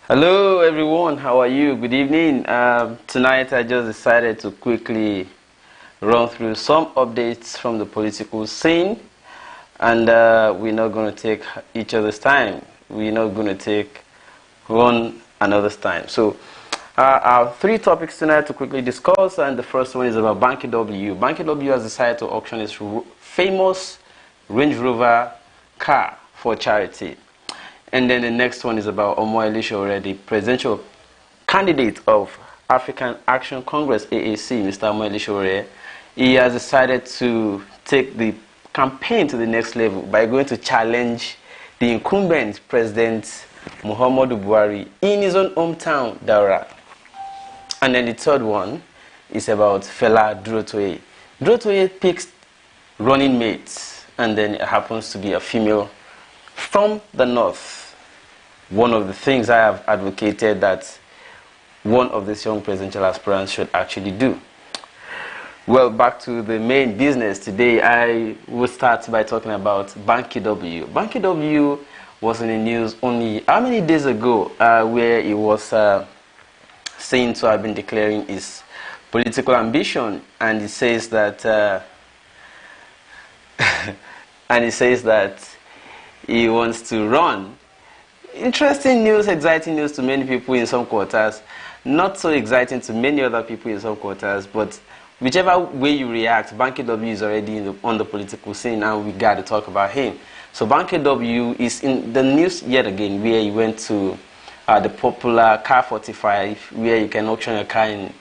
Hello everyone, how are you? Good evening. Tonight I just decided to quickly run through some updates from the political scene, and we're not going to take each other's time. We're not going to take one another's time. So our three topics tonight to quickly discuss, and the first one is about Banky W. Banky W has decided to auction its famous Range Rover car for charity. And then the next one is about Sowore, the presidential candidate of African Action Congress, AAC, Mr. Sowore. He has decided to take the campaign to the next level by going to challenge the incumbent President Muhammadu Buhari in his own hometown, Daura. And then the third one is about fella Durotoye. Durotoye picks running mates, and then it happens to be a female from the north. One of the things I have advocated that one of these young presidential aspirants should actually do. Well, back to the main business today. I will start by talking about Banky W. Banky W was in the news only how many days ago, where he was seen to have been declaring his political ambition, and he says that he wants to run. Interesting news, exciting news to many people in some quarters, not so exciting to many other people in some quarters, but whichever way you react, Banky W is already on the political scene, and we got to talk about him. So Banky W is in the news yet again, where he went to the popular Car 45, where you can auction your car in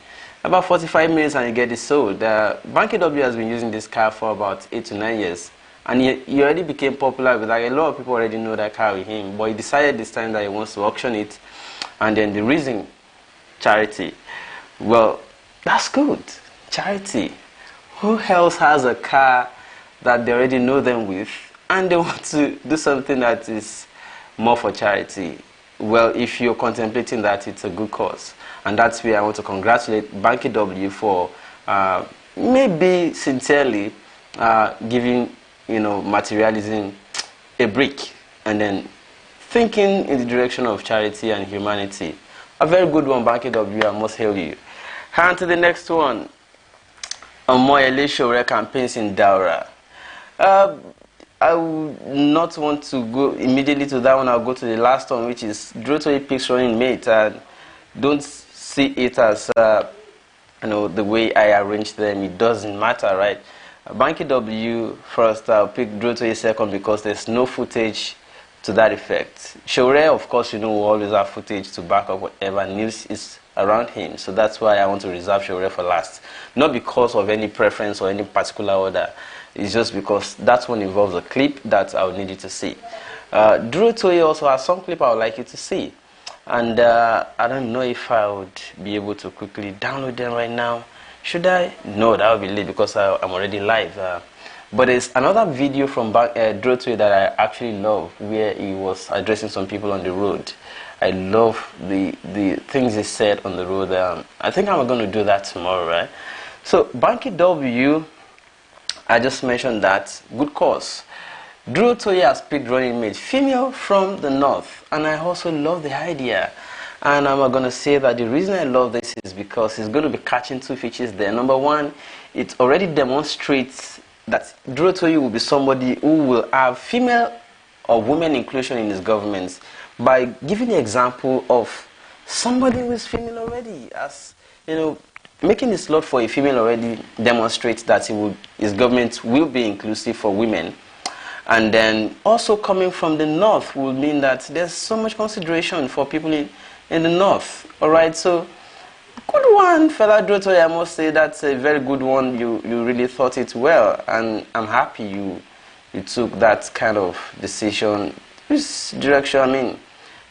about 45 minutes and you get it sold. Banky W has been using this car for about 8 to 9 years. And he already became popular with, like, a lot of people already know that car with him. But he decided this time that he wants to auction it. And then the reason, charity. Well, that's good. Charity. Who else has a car that they already know them with and they want to do something that is more for charity? Well, if you're contemplating that, it's a good cause. And that's where I want to congratulate Banky W for maybe sincerely giving, materializing a brick and then thinking in the direction of charity and humanity. A very good one, Banky W, I must hail you. And to the next one, Sowore campaigns in Daura. I would not want to go immediately to that one. I'll go to the last one, which is Durotoye picks running mate. And don't see it as the way I arranged them. It doesn't matter, right? Banky W first, I'll pick Durotoye second because there's no footage to that effect. Sowore, of course, will always have footage to back up whatever news is around him. So that's why I want to reserve Sowore for last. Not because of any preference or any particular order. It's just because that one involves a clip that I would need you to see. Durotoye also has some clip I would like you to see. And I don't know if I would be able to quickly download them right now. Should I? No, that would be late because I'm already live. But there's another video from Durotoye that I actually love, where he was addressing some people on the road. I love the things he said on the road. I think I'm going to do that tomorrow, right? So Banky W, I just mentioned that. Good cause. Durotoye has picked running mate, female from the north, and I also love the idea. And I'm going to say that the reason I love this is because it's going to be catching two features there. Number one, it already demonstrates that Durotoye will be somebody who will have female or women inclusion in his government by giving the example of somebody who is female already. As making the slot for a female already demonstrates that his government will be inclusive for women. And then also coming from the north will mean that there's so much consideration for people in the north. Alright, so good one, fella Durotoye. I must say that's a very good one. You really thought it well, and I'm happy you took that kind of decision. This direction,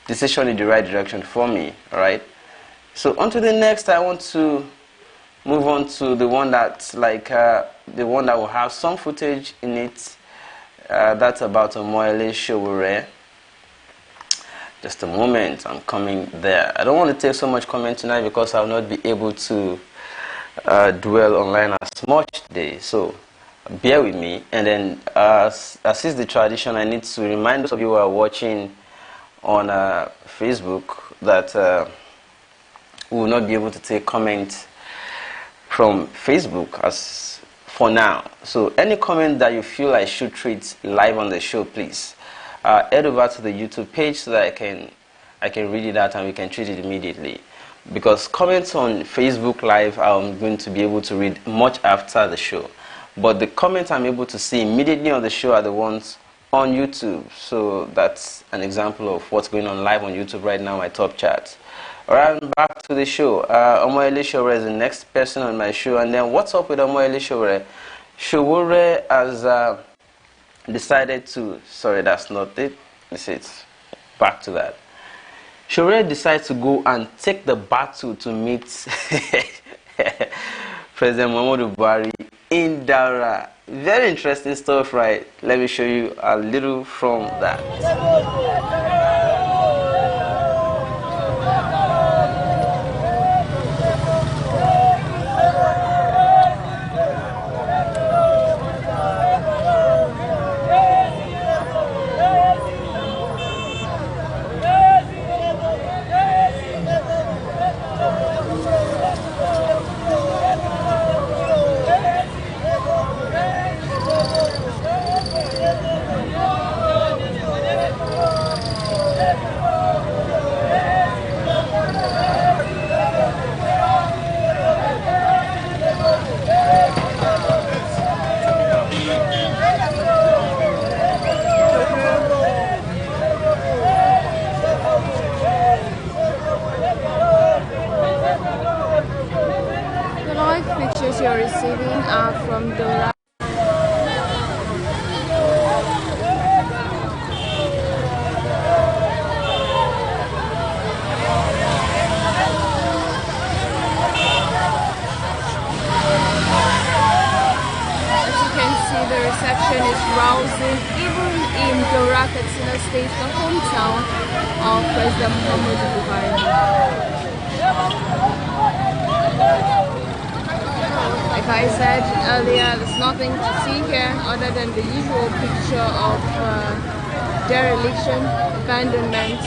decision in the right direction for me. Alright, so on to the next. I want to move on to the one that's like the one that will have some footage in it. That's about Sowore. Just a moment, I'm coming there. I don't want to take so much comment tonight because I'll not be able to dwell online as much today. So bear with me. And then, as is the tradition, I need to remind those of you who are watching on Facebook that we will not be able to take comments from Facebook as for now. So any comment that you feel I should treat live on the show, please head over to the YouTube page so that I can read it out and we can treat it immediately. Because comments on Facebook Live I'm going to be able to read much after the show. But the comments I'm able to see immediately on the show are the ones on YouTube. So that's an example of what's going on live on YouTube right now, my top charts. Alright, back to the show. Omoyele Sowore is the next person on my show. And then what's up with Omoyele Sowore? Sowore has decided to... Sorry, that's not it. This is back to that. Sowore decides to go and take the battle to meet President Muhammadu Buhari in Daura. Very interesting stuff, right? Let me show you a little from that. Pictures you're receiving are from Daura. As you can see, the reception is rousing even in Daura, Katsina State, the hometown of President Muhammadu Buhari. Like I said earlier, there's nothing to see here other than the usual picture of dereliction, abandonment.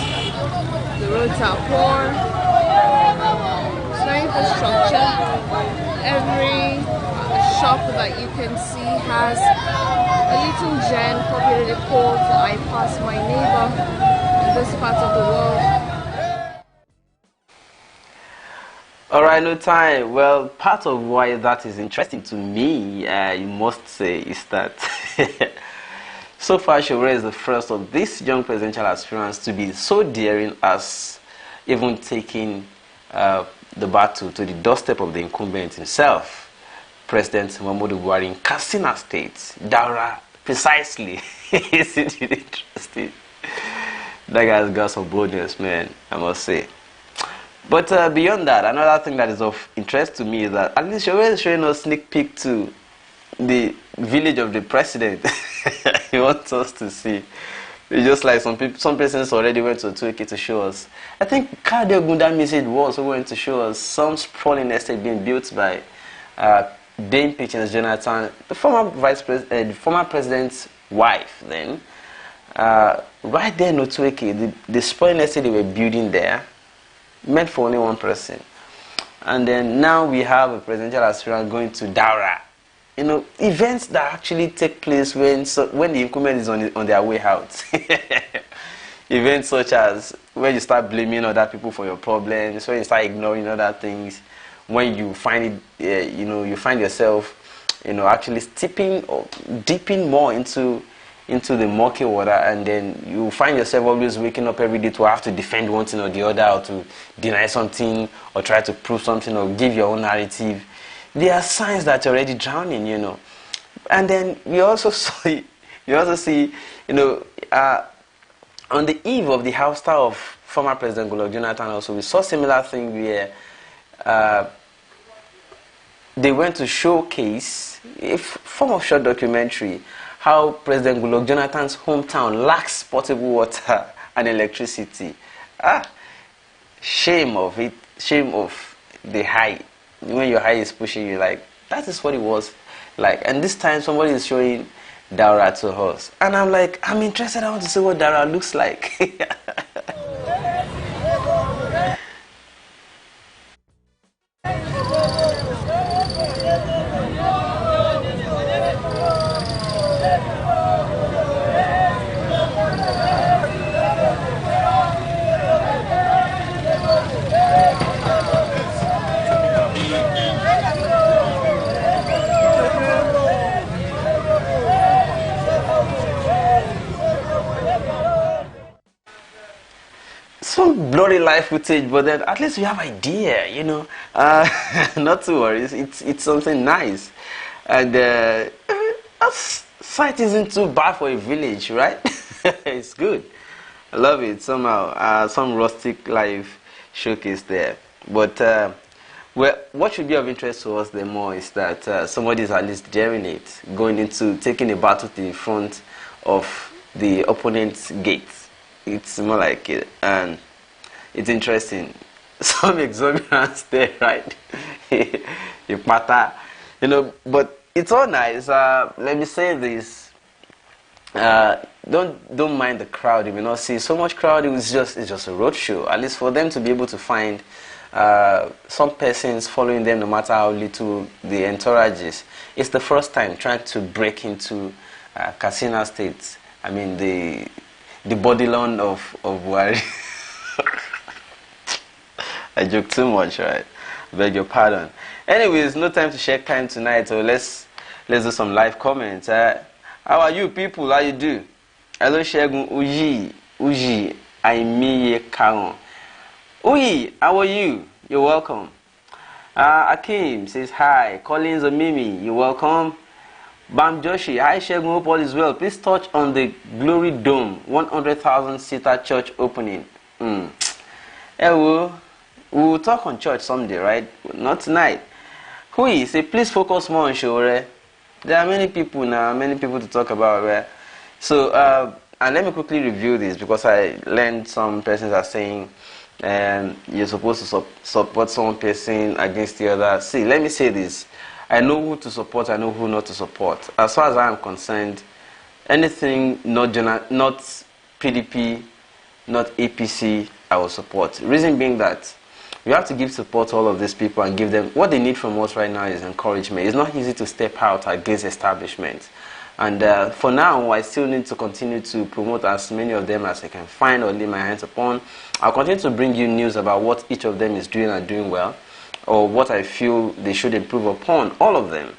The roads are poor, there's no infrastructure. Every shop that you can see has a little gen copied the quote, "I pass my neighbor," in this part of the world. Alright, no time. Well, part of why that is interesting to me, you must say, is that so far Sowore is the first of these young presidential aspirants to be so daring as even taking the battle to the doorstep of the incumbent himself, President Muhammadu Buhari in Katsina State, Daura, precisely. Isn't it interesting? That guy's got some boldness, man, I must say. But beyond that, another thing that is of interest to me is that at least Sowore is showing us a sneak peek to the village of the president. He wants us to see. It's just like some persons already went to Turkey to show us. I think Kade Ogunda message was going to show us some sprawling estate being built by Dame Patience Jonathan, the former the former president's wife. Then, right there in Otueke, the sprawling estate they were building there, meant for only one person. And then now we have a presidential aspirant going to Daura. You know, events that actually take place when the incumbent is on their way out. Events such as when you start blaming other people for your problems, when you start ignoring other things, when you find it, you find yourself, actually stepping or dipping more into the murky water, and then you find yourself always waking up every day to have to defend one thing or the other, or to deny something, or try to prove something, or give your own narrative. There are signs that you're already drowning, And then you also see, on the eve of the ouster of former President Goodluck Jonathan, also we saw similar thing where they went to showcase a form of short documentary how President Goodluck Jonathan's hometown lacks potable water and electricity. Shame of it, shame of the high. When your high is pushing you, like, that is what it was like. And this time somebody is showing Daura to us. And I'm like, I'm interested, I want to see what Daura looks like. some blurry live footage, but then at least we have idea, you know. Not to worry, it's something nice, and that site isn't too bad for a village, right? It's good. I love it somehow. Some rustic live showcase there, but well, what should be of interest to us the more is that somebody is at least daring it, going into taking a battle to the front of the opponent's gate. It's more like it, and it's interesting. Some exuberance there, right? You matter, you know, but it's all nice. Let me say this: don't mind the crowd. You may not see so much crowd. It's just a road show. At least for them to be able to find some persons following them, no matter how little the entourage is. It's the first time trying to break into Katsina State. I mean the bodyland of Buhari. I joke too much, right? Beg your pardon. Anyways, no time to share time tonight, so let's do some live comments. How are you people? How you do? Hello, Shegun Uji Aimiye Kaon. Uyi, how are you? You're welcome. Akim says hi. Collins Omimi, you're welcome. Bam Joshi, hi Shegun, hope all is well. Please touch on the Glory Dome 100,000 seater church opening. We'll talk on church someday, right? Not tonight. Hui, say please focus more on Sowore. There are many people now, many people to talk about, right? So, and let me quickly review this because I learned some persons are saying you're supposed to support some person against the other. See, let me say this. I know who to support, I know who not to support. As far as I am concerned, anything not PDP, not APC, I will support. Reason being that we have to give support to all of these people and give them what they need from us right now is encouragement. It's not easy to step out against establishment. And for now, I still need to continue to promote as many of them as I can find or lay my hands upon. I'll continue to bring you news about what each of them is doing and doing well, or what I feel they should improve upon, all of them.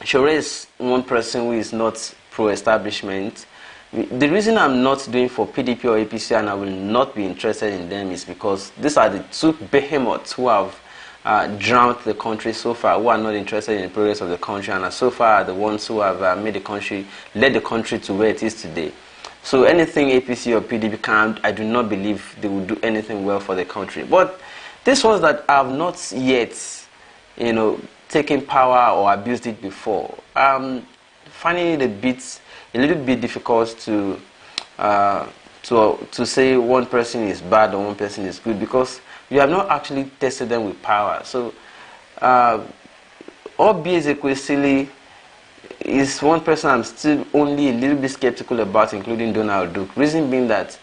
Sowore is one person who is not pro-establishment. The reason I'm not doing for PDP or APC and I will not be interested in them is because these are the two behemoths who have drowned the country so far, who are not interested in the progress of the country, and are so far are the ones who have led the country to where it is today. So anything APC or PDP can, I do not believe they will do anything well for the country. But these ones that have not yet, taken power or abused it before, finding it a little bit difficult to say one person is bad or one person is good because you have not actually tested them with power. So, Obi Ezekwesili is one person I'm still only a little bit skeptical about, including Donald Duke. Reason being that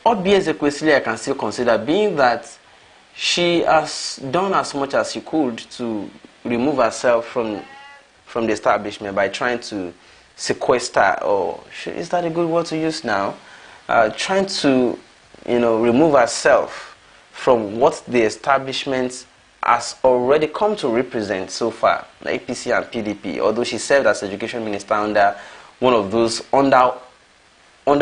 Obi Ezekwesili I can still consider, being that she has done as much as she could to remove herself from the establishment by trying to sequester, or is that a good word to use now? Trying to, remove herself from what the establishment has already come to represent so far, the APC and PDP. Although she served as education minister under one of those under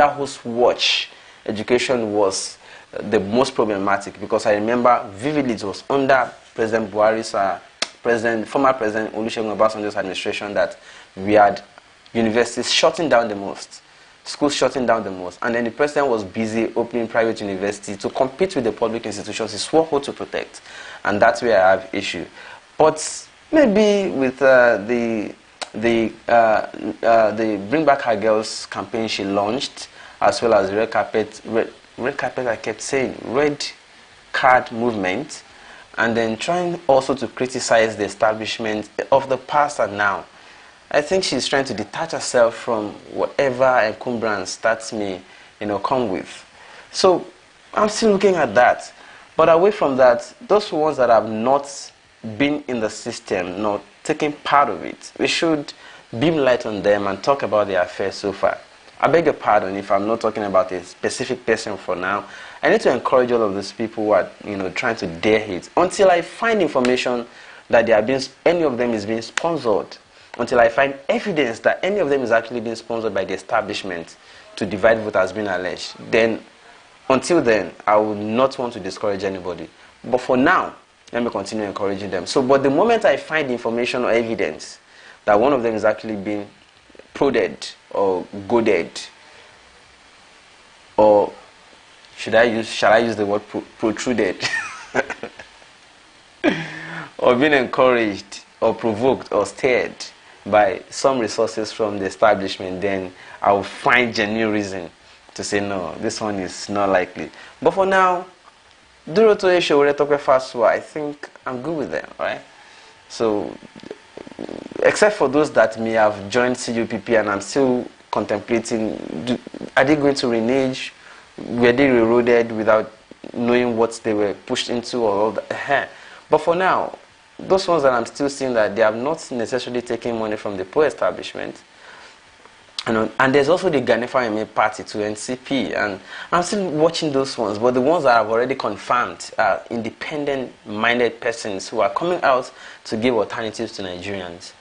whose watch education was the most problematic, because I remember vividly it was under President Buhari's former President Olusegun Obasanjo's administration that we had universities shutting down the most, schools shutting down the most, and then the president was busy opening private universities to compete with the public institutions he swore to protect, and that's where I have issue. But maybe with the Bring Back Her Girls campaign she launched, as well as red carpet I kept saying, red card movement, and then trying also to criticize the establishment of the past and now. I think she's trying to detach herself from whatever encumbrance that may, come with. So I'm still looking at that. But away from that, those ones that have not been in the system, not taking part of it, we should beam light on them and talk about their affairs so far. I beg your pardon if I'm not talking about a specific person for now. I need to encourage all of these people who are, trying to dare it until I find information that any of them is being sponsored. Until I find evidence that any of them is actually being sponsored by the establishment to divide vote has been alleged, then until then, I would not want to discourage anybody. But for now, let me continue encouraging them. So, but the moment I find information or evidence that one of them is actually being prodded or goaded, or shall I use the word protruded, or being encouraged or provoked or stirred by some resources from the establishment, then I will find genuine reason to say no, this one is not likely. But for now, Durotoye, Sowore, Faswa, I think I'm good with them, right? So, except for those that may have joined CUPP and I'm still contemplating, are they going to renege? Were they reloaded without knowing what they were pushed into or all that? But for now, those ones that I'm still seeing that they have not necessarily taken money from the poor establishment. And there's also the Ganifa MA party to NCP, and I'm still watching those ones, but the ones that I've already confirmed are independent-minded persons who are coming out to give alternatives to Nigerians.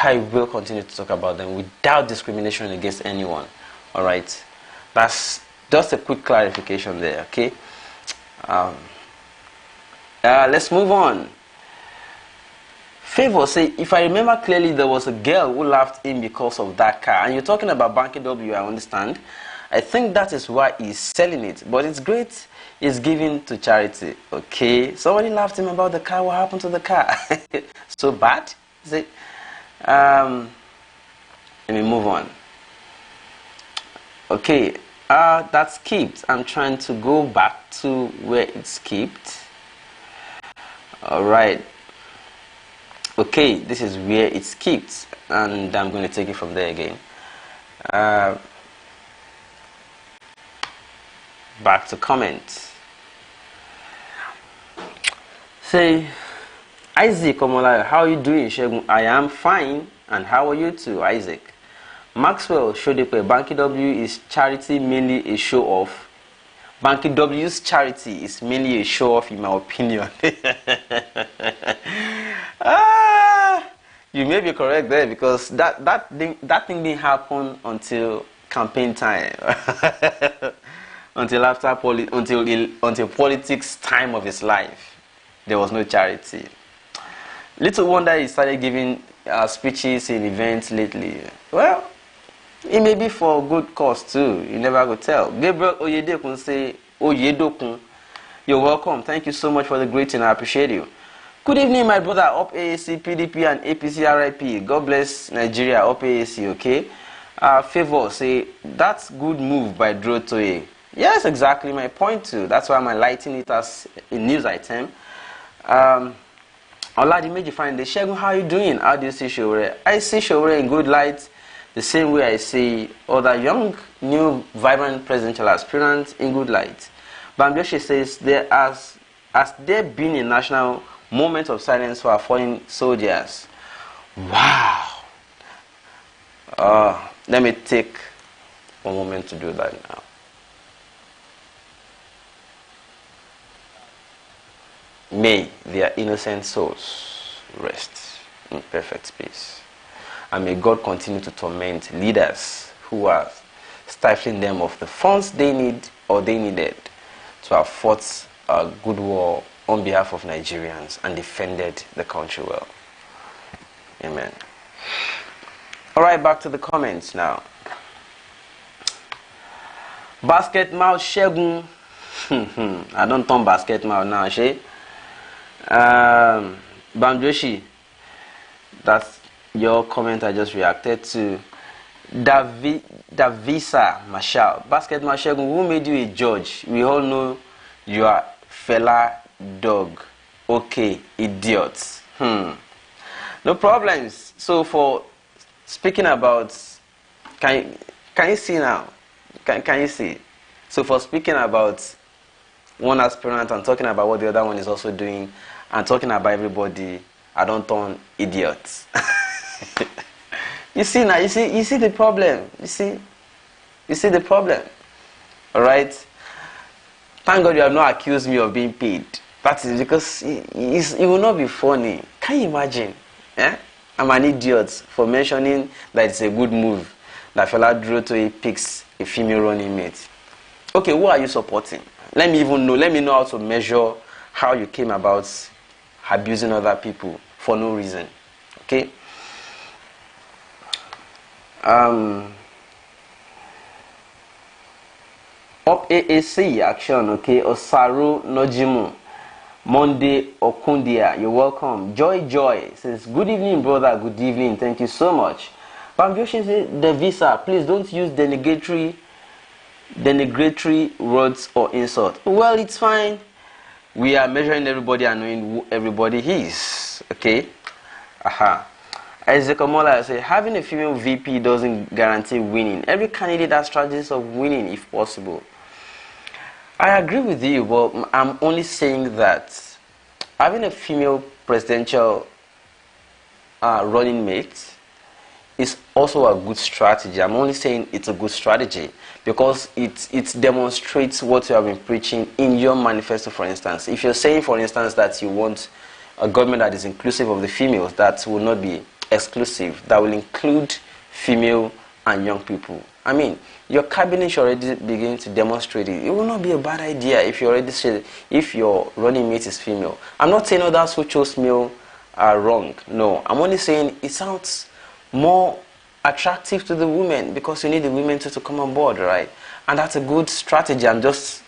I will continue to talk about them without discrimination against anyone. All right, that's just a quick clarification there. Okay, let's move on. Favor say, if I remember clearly, there was a girl who laughed in because of that car. And you're talking about Banky W, I understand. I think that is why he's selling it. But it's great, it's given to charity. Okay, somebody laughed him about the car. What happened to the car? So bad? Is it? Let me move on. Okay, that skipped. I'm trying to go back to where it skipped. All right. Okay, this is where it skipped, and I'm going to take it from there again. Back to comments. Say, Isaac Omola, how are you doing, Shegun? I am fine, and how are you too, Isaac? Maxwell Shodepe, Banky W is charity mainly a show off. Banky W's charity is mainly a show off, in my opinion. You may be correct there, because that thing didn't happen until campaign time, until after until politics time of his life. There was no charity. Little wonder he started giving speeches in events lately. Well, it may be for good cause too. You never could tell. Gabriel Oyedokun say, Oyedokun, you're welcome. Thank you so much for the greeting. I appreciate you. Good evening, my brother. Up AAC, PDP, and APC RIP. God bless Nigeria. Up AAC, okay? Favor say, that's good move by Durotoye. Yes, exactly my point too. That's why I'm highlighting it as a news item. Oladimeji find the Shegun, how are you doing? How do you see Sowore? I see Sowore in good light, the same way I see other young, new, vibrant presidential aspirants in good light. Bambioshe says, has there been a national moment of silence for our fallen soldiers? Wow. Let me take one moment to do that now. May their innocent souls rest in perfect peace. And may God continue to torment leaders who are stifling them of the funds they need or they needed to have fought a good war on behalf of Nigerians and defended the country well. Amen. All right, back to the comments now. Basket mouth Shegun. I don't turn basket mouth now, she. Bamjoshi, that's your comment I just reacted to. Davisa Mashal. Basket mouth Shegun, who made you a judge? We all know you are fella dog. Okay, idiots. No problems. So for speaking about, can you see now? Can you see? So for speaking about one aspirant and talking about what the other one is also doing and talking about everybody, I don't turn idiots. You see now, you see the problem. You see the problem. All right. Thank God you have not accused me of being paid. That is because it will not be funny. Can you imagine? I'm an idiot for mentioning that it's a good move that fella Durotoye picks a female running mate. Okay, who are you supporting? Let me know how to measure how you came about abusing other people for no reason. Okay? Up AAC action, okay? Osaru Nojimu. Monday Okundia, you're welcome. Joy says, good evening, brother. Good evening. Thank you so much. Bamjoshi says, the visa, please don't use denigratory words or insult. Well, it's fine. We are measuring everybody and knowing who everybody is. Okay? Aha. Isaac Omola says, having a female VP doesn't guarantee winning. Every candidate has strategies of winning if possible. I agree with you, but I'm only saying that having a female presidential running mate is also a good strategy. I'm only saying it's a good strategy because it demonstrates what you have been preaching in your manifesto, for instance. If you're saying, for instance, that you want a government that is inclusive of the females, that will not be exclusive, that will include female and young people. I mean, your cabinet should already begin to demonstrate it. It will not be a bad idea if you already say, if your running mate is female. I'm not saying others who chose male are wrong. No, I'm only saying it sounds more attractive to the women because you need the women to come on board, right? And that's a good strategy. I'm just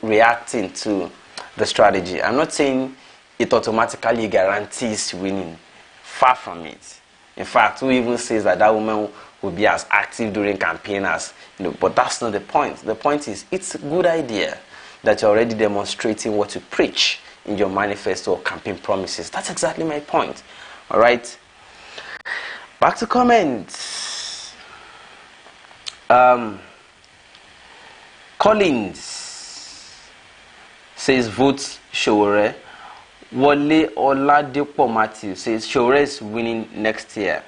reacting to the strategy. I'm not saying it automatically guarantees winning. Far from it. In fact, who even says that woman will be as active during campaign as, but that's not the point. The point is, it's a good idea that you're already demonstrating what you preach in your manifesto or campaign promises. That's exactly my point. All right. Back to comments. Collins says vote Sowore. Wole Oladipo Matthew says Sowore is winning next year.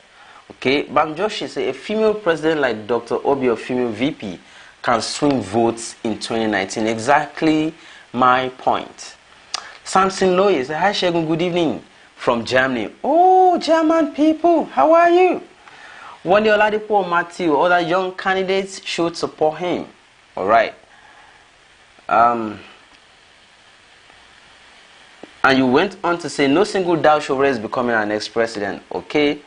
Okay, Bamjoshi says a female president like Dr. Obi or female VP can swing votes in 2019. Exactly my point. Samson Loye says, hi Shegun, good evening from Germany. Oh, German people, how are you? Wole Oladipo Matthew, other young candidates should support him. All right. And you went on to say, no single doubt Sowore is becoming our next president. Okay.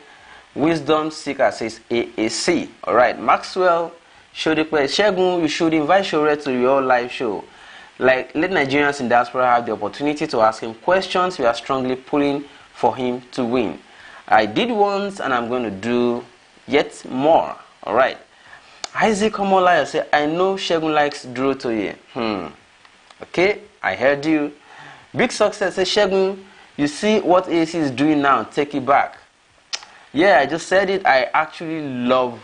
Wisdom Seeker says AAC. Alright. Maxwell Shodepe, Shegun, you should invite Sowore to your live show. Like, let Nigerians in diaspora have the opportunity to ask him questions. We are strongly pulling for him to win. I did once and I'm going to do yet more. Alright. Isaac Omolaya says, I know Shegun likes Durotoye. Okay. I heard you. Big Success says, Shegun, you see what AC is doing now, take it back. Yeah, I just said it. I actually love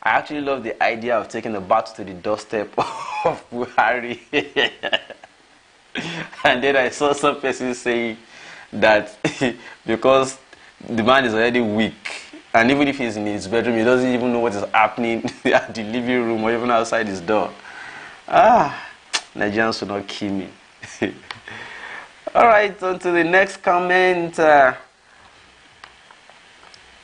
the idea of taking the battle to the doorstep of Buhari. And then I saw some person saying that because the man is already weak, and even if he's in his bedroom, he doesn't even know what is happening at the living room or even outside his door. Nigerians will not kill me. Alright, on to the next comment.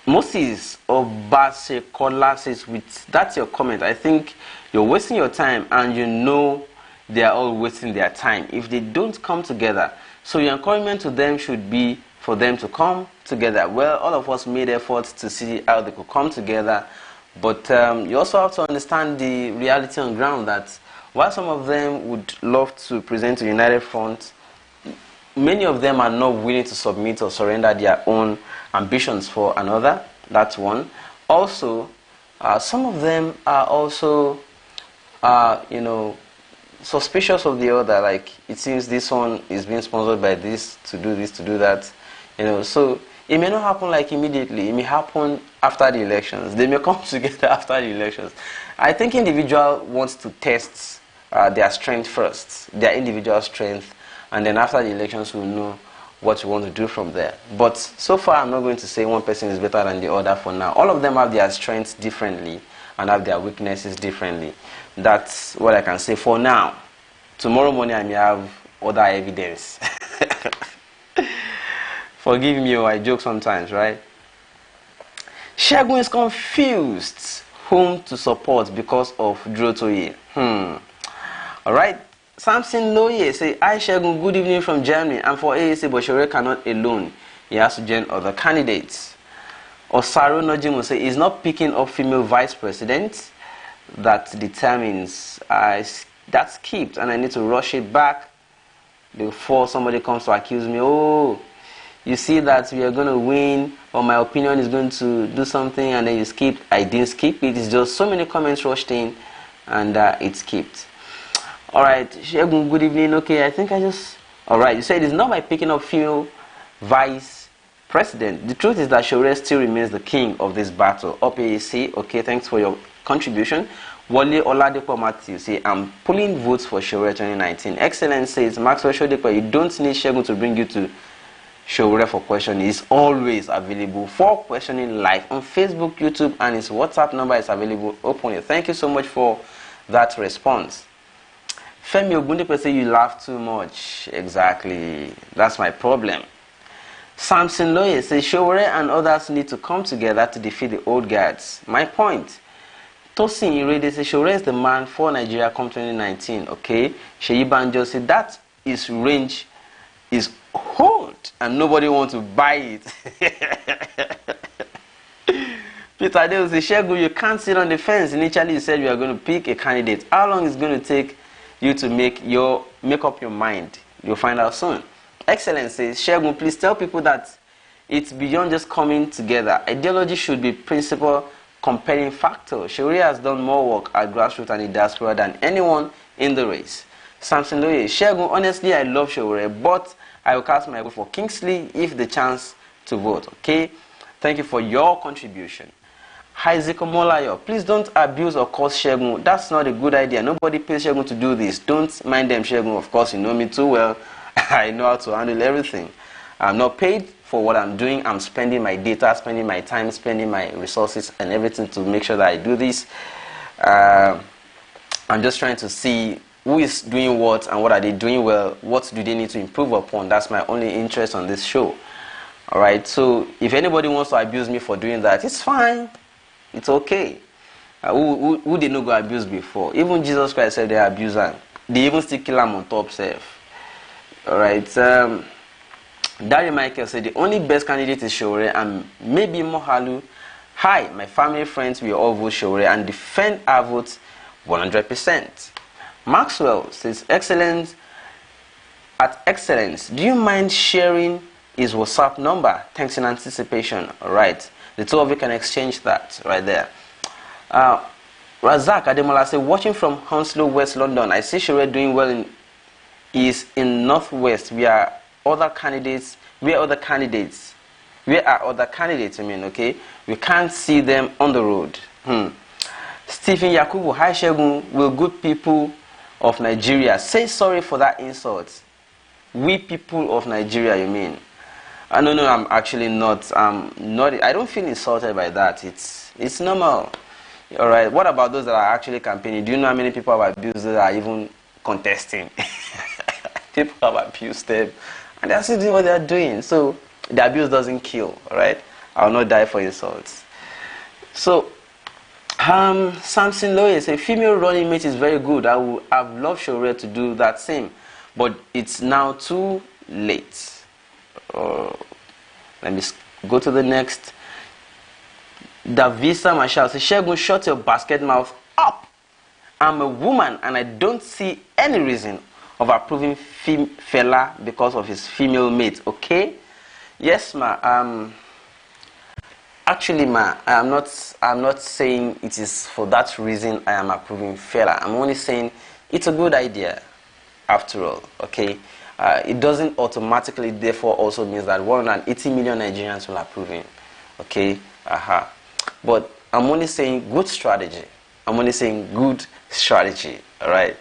Moses Obasekola says, that's your comment. I think you're wasting your time and you know they are all wasting their time if they don't come together. So your encouragement to them should be for them to come together. Well, all of us made efforts to see how they could come together, but you also have to understand the reality on ground that while some of them would love to present a united front, many of them are not willing to submit or surrender their own ambitions for another. That's one. Also, some of them are also, suspicious of the other. Like, it seems this one is being sponsored by this, to do that. So it may not happen like immediately. It may happen after the elections. They may come together after the elections. I think individual wants to test their strength first, their individual strength, and then after the elections we'll know what we want to do from there. But so far I'm not going to say one person is better than the other for now. All of them have their strengths differently and have their weaknesses differently. That's what I can say for now. Tomorrow morning I may have other evidence. Forgive me, I joke sometimes, right? Shegun is confused. whom to support because of Durotoye. Alright. Samson Loye say, "Hi Shegun, good evening from Germany. I'm for AAC, but Sowore cannot alone. He has to join other candidates." Osaro Nojimu say, "He's not picking up female vice president. That determines that's skipped, and I need to rush it back before somebody comes to accuse me. Oh, you see that we are going to win, or my opinion is going to do something, and then you skip." I didn't skip it. It's just so many comments rushed in, and it skipped. Alright, Shegun, good evening. Okay, I think I just... Alright, you said it's not by picking up female vice president. The truth is that Sowore still remains the king of this battle. Up AAC, okay, thanks for your contribution. Wale Oladipo Matthew say, "I'm pulling votes for Sowore 2019. Excellence says, "Maxwell Shodepo, you don't need Shegun to bring you to Sowore for questioning. He's always available for questioning live on Facebook, YouTube, and his WhatsApp number is available openly." Thank you so much for that response. Femi Ogundipe say, "You laugh too much." Exactly. That's my problem. Samson Loye says, "Sowore and others need to come together to defeat the old guards." My point. Tosin Irede says, "Sowore is the man for Nigeria come 2019. Okay. Sheyi Banjo said, "That is range is hold and nobody wants to buy it." Peter Dale says, "Shegun, you can't sit on the fence. Initially you said you are going to pick a candidate. How long is it going to take you to make up your mind? You'll find out soon." Excellence says, "Shegun, please tell people that it's beyond just coming together. Ideology should be principal compelling factor. Sowore has done more work at grassroots and in diaspora than anyone in the race." Samson Loye, "Shegun, honestly, I love Sowore, but I will cast my vote for Kingsley if the chance to vote." Okay, thank you for your contribution. Isaac Omolayo, "Please don't abuse or curse Shegun. That's not a good idea. Nobody pays Shegun to do this. Don't mind them, Shegun. Of course, you know me too well. I know how to handle everything. I'm not paid for what I'm doing. I'm spending my data, spending my time, spending my resources and everything to make sure that I do this. I'm just trying to see who is doing what and what are they doing well. What do they need to improve upon? That's my only interest on this show. Alright, so if anybody wants to abuse me for doing that, it's fine. It's okay. Who they no go abuse before? Even Jesus Christ said they abuse him. They even still kill him on top self. Alright. Dari Michael said, "The only best candidate is Sowore and maybe Mohalu. Hi, my family, friends, we all vote Sowore and defend our votes 100%. Maxwell says, "Excellence, at Excellence, do you mind sharing his WhatsApp number? Thanks in anticipation." Alright. The two of you can exchange that right there. Razak Ademola said, "Watching from Hounslow, West London, I see Sowore doing well in Northwest. Where are other candidates? I mean, okay. We can't see them on the road." Stephen Yakubu, "Hi Shegun, will good people of Nigeria say sorry for that insult?" We people of Nigeria, you mean? No, I'm actually not. I don't feel insulted by that. It's normal. All right. What about those that are actually campaigning? Do you know how many people have abused that are even contesting? People have abused them, and they're still doing what they're doing. So the abuse doesn't kill. All right. I'll not die for insults. So Samson Loye says, "Female running mate is very good. I've loved Sowore to do that same, but it's now too late." Let me go to the next. Davisa Marshall says, "Shegun, shut your basket mouth up. I'm a woman and I don't see any reason of approving fella because of his female mate." Okay? Yes, ma. Actually, ma, I'm not saying it is for that reason I am approving fella. I'm only saying it's a good idea after all. Okay? It doesn't automatically therefore also means that 180 million Nigerians will approve him. Okay? But I'm only saying good strategy. Alright?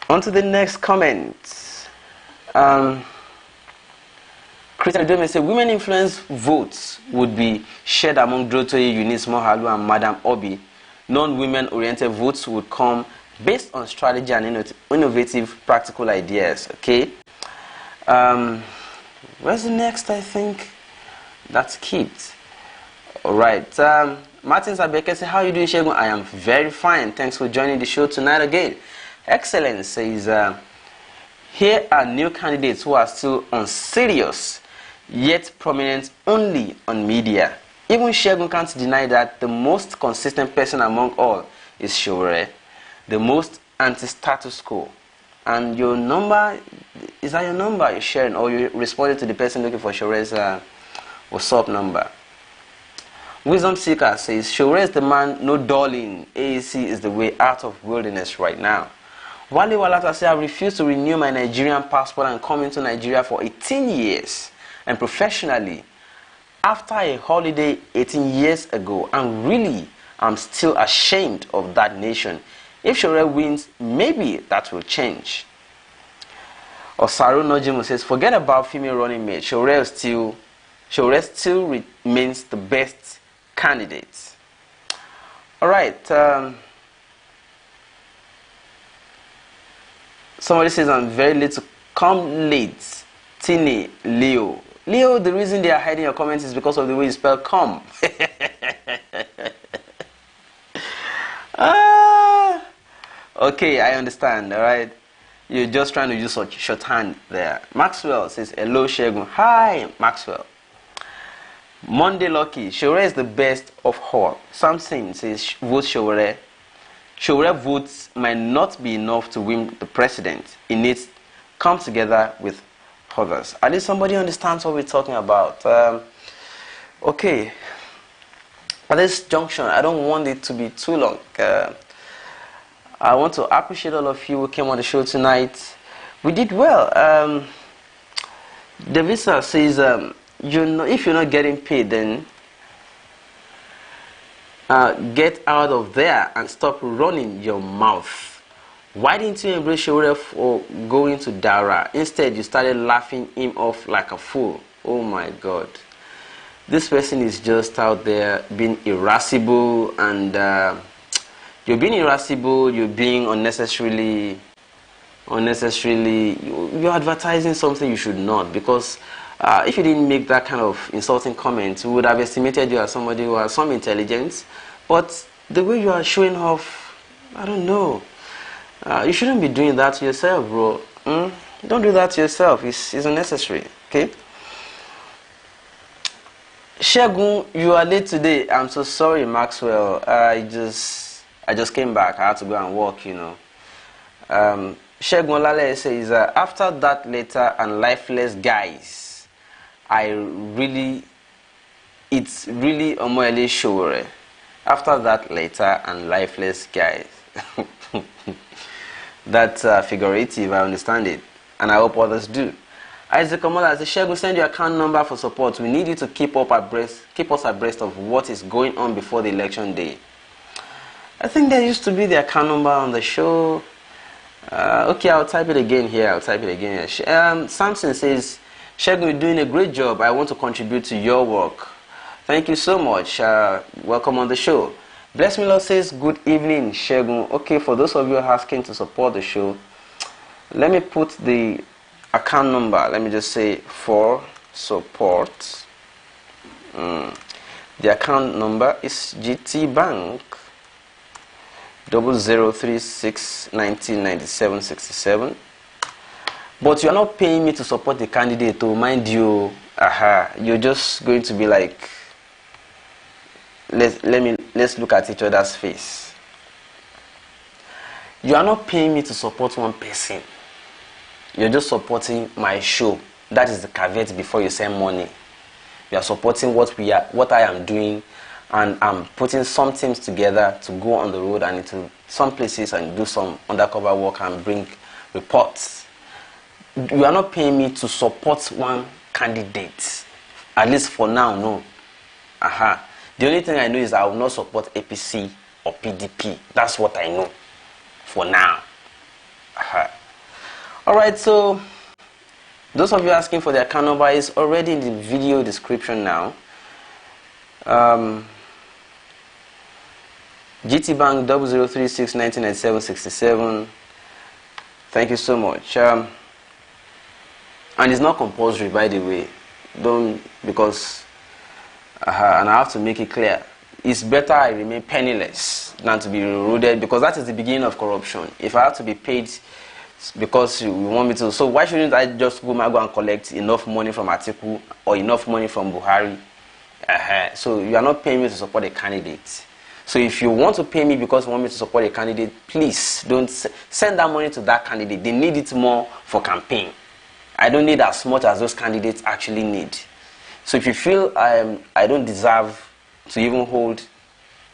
On to the next comment. Christian Dome said, "Women influence votes would be shared among Durotoye, Eunice Mohalu, and Madam Obi. Non-women oriented votes would come based on strategy and innovative practical ideas." Okay. Where's the next? I think that's kept. Alright. Martins Abeke says, how are you doing, Shegun? I am very fine. Thanks for joining the show tonight again. Excellent says, here are new candidates who are still unserious, yet prominent only on media. Even Shegun can't deny that the most consistent person among all is Sowore, the most anti-status quo. And your number, is that your number you're sharing, or you responded to the person looking for Sowore's WhatsApp number? Wisdom Seeker says, Sowore is the man, no darling. AAC is the way out of wilderness right now. Wale Walata says, I refuse to renew my Nigerian passport and come into Nigeria for 18 years. And professionally, after a holiday 18 years ago, and really, I'm still ashamed of that nation. If Sowore wins, maybe that will change. Osaru Nojimu says, forget about female running mate. Sowore still remains the best candidate. Alright. Somebody says, I'm very late to come late. Tini, Leo. Leo, the reason they are hiding your comments is because of the way you spell come. Okay, I understand, alright? You're just trying to use shorthand there. Maxwell says, hello, Shegun. Hi, Maxwell. Monday Lucky, Sowore is the best of all. Something says, vote Sowore. Sowore votes might not be enough to win the president. It needs to come together with others. At least somebody understands what we're talking about. Okay. At this junction, I don't want it to be too long. I want to appreciate all of you who came on the show tonight. We did well. Devisa says, if you're not getting paid, then get out of there and stop running your mouth. Why didn't you embrace Sowore for going to Daura? Instead, you started laughing him off like a fool. Oh my God. This person is just out there being irascible, and you're being irascible, you're being unnecessarily, you're advertising something you should not, because if you didn't make that kind of insulting comment, we would have estimated you as somebody who has some intelligence. But the way you are showing off, I don't know. You shouldn't be doing that to yourself, bro. Don't do that to yourself. It's unnecessary. Okay? Shegun, you are late today. I'm so sorry, Maxwell. I just came back. I had to go and work, you know. Shegun Lale says, after that letter and lifeless guys, it's really Omoele Sowore. After that letter and lifeless guys. That's figurative, I understand it. And I hope others do. Isaac Omola says, Shegun, send your account number for support. We need you to keep us abreast of what is going on before the election day. I think there used to be the account number on the show. Okay, I'll type it again here. Samson says, Shegun, you're doing a great job. I want to contribute to your work. Thank you so much. Welcome on the show. Bless Me Lord says, good evening, Shegun. Okay, for those of you asking to support the show, let me put the account number. Let me just say for support. The account number is GTBank 0036199767. But you are not paying me to support the candidate. To mind you, you're just going to be like, let's look at each other's face. You are not paying me to support one person. You're just supporting my show. That is the caveat before you send money. You are supporting what I am doing, and I'm putting some teams together to go on the road and into some places and do some undercover work and bring reports. You are not paying me to support one candidate. At least for now, no. The only thing I know is I will not support APC or PDP. That's what I know for now. Alright, so those of you asking for the account number is already in the video description now. GTBank 0036199767. Thank you so much. And it's not compulsory, by the way. Don't, because and I have to make it clear, it's better I remain penniless than to be eroded, because that is the beginning of corruption. If I have to be paid because you want me to, so why shouldn't I just go and collect enough money from Atiku or enough money from Buhari? So you are not paying me to support a candidate. So if you want to pay me because you want me to support a candidate, please don't send that money to that candidate. They need it more for campaign. I don't need as much as those candidates actually need. So if you feel I don't deserve to even hold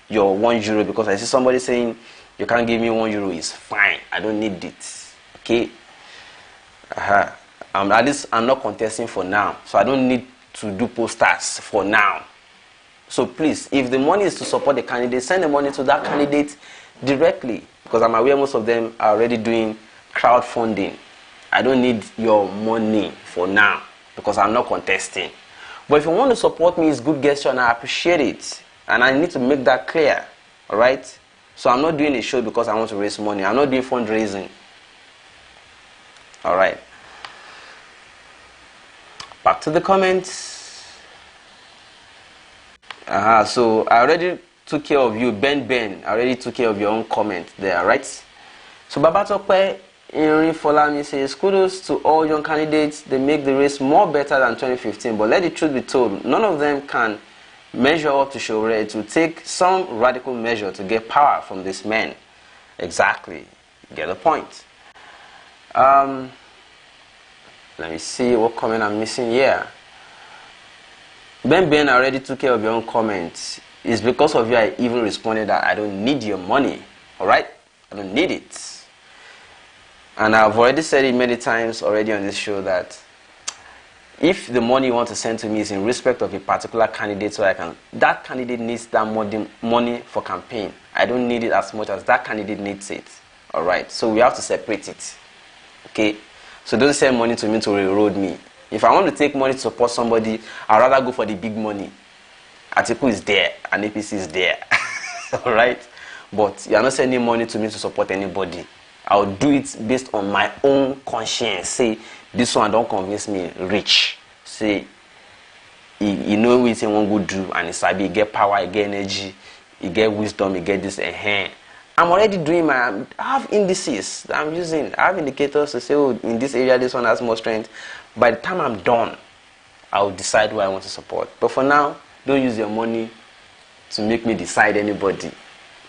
your €1 because I see somebody saying you can't give me €1, it's fine. I don't need it. Okay? At least I'm not contesting for now, so I don't need to do posters for now. So please, if the money is to support the candidate, send the money to that candidate directly, because I'm aware most of them are already doing crowdfunding. I don't need your money for now because I'm not contesting. But if you want to support me, it's good gesture and I appreciate it. And I need to make that clear. Alright? So I'm not doing a show because I want to raise money. I'm not doing fundraising. Alright. Back to the comments. So I already took care of you, Ben. I already took care of your own comment there, right? So Babatokwe Inri Folami says, kudos to all young candidates. They make the race more better than 2015. But let the truth be told, none of them can measure up to Sowore. It will take some radical measure to get power from this man. Exactly. Get the point. Let me see what comment I'm missing here. Ben already took care of your own comments. It's because of you I even responded that I don't need your money. Alright? I don't need it. And I've already said it many times already on this show that if the money you want to send to me is in respect of a particular candidate, so that candidate needs that money for campaign. I don't need it as much as that candidate needs it. Alright? So we have to separate it. Okay? So don't send money to me to railroad me. If I want to take money to support somebody, I'd rather go for the big money. Atiku is there and APC is there. Alright? But you are not sending money to me to support anybody. I'll do it based on my own conscience. Say, this one don't convince me rich. Say, you know what you want to do, and it's like you get power, you get energy, you get wisdom, you get this hand. I'm already doing I have indices that I'm using. I have indicators to say, oh, in this area, this one has more strength. By the time I'm done, I'll decide who I want to support. But for now, don't use your money to make me decide anybody.